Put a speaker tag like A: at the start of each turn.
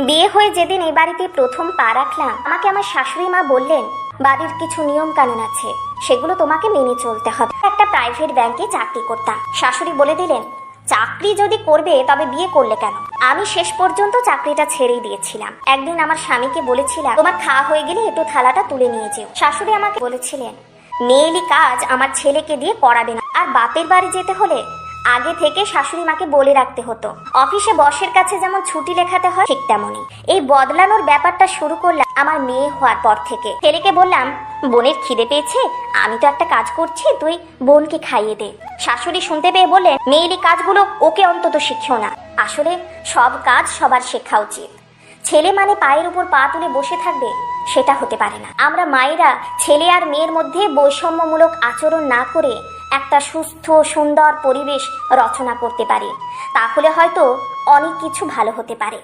A: বিয়ে হয়ে যেদিন এই বাড়িতে প্রথম পা রাখলাম, আমাকে আমার শাশুড়ি মা বললেন, বাড়ির কিছু নিয়ম কানুন আছে, সেগুলো তোমাকে মেনে চলতে হবে। একটা প্রাইভেট ব্যাংকে চাকরি করতাম। শাশুড়ি বলে দিলেন, চাকরি যদি করবে তবে বিয়ে করলে কেন? আমি শেষ পর্যন্ত চাকরিটা ছেড়েই দিয়েছিলাম। একদিন আমার স্বামীকে বলেছিলাম, তোমার খাওয়া হয়ে গেলে একটু থালাটা তুলে নিয়ে যেও। শাশুড়ি আমাকে বলেছিলেন, মেয়েলি কাজ আমার ছেলেকে দিয়ে করাবে না। আর বাপের বাড়ি যেতে হলে আগে থেকে শাশুড়ি মাকে বলে রাখতে হতো। অফিসে বসের কাছে যেমন ছুটি লেখাতে হয়, ঠিক তেমনই এই বদলানোর ব্যাপারটা শুরু করলাম আমার মেয়ে হওয়ার পর থেকে। ছেলেকে বললাম, বোনের খিদে পেয়েছে, আমি তো একটা কাজ করছি, তুই বোনকে খাইয়ে দে। শাশুড়ি শুনতে পেয়ে বললেন, মেয়েলি কাজগুলো ওকে অন্তত শিখিও না। আসলে সব কাজ সবার শেখা উচিত। ছেলে মানে পায়ের উপর পা তুলে বসে থাকবে, সেটা হতে পারে না। আমরা মায়েরা ছেলে আর মেয়ের মধ্যে বৈষম্যমূলক আচরণ না করে একটা সুস্থ সুন্দর পরিবেশ রচনা করতে পারি, তাহলে হয়তো অনেক কিছু ভালো হতে পারে।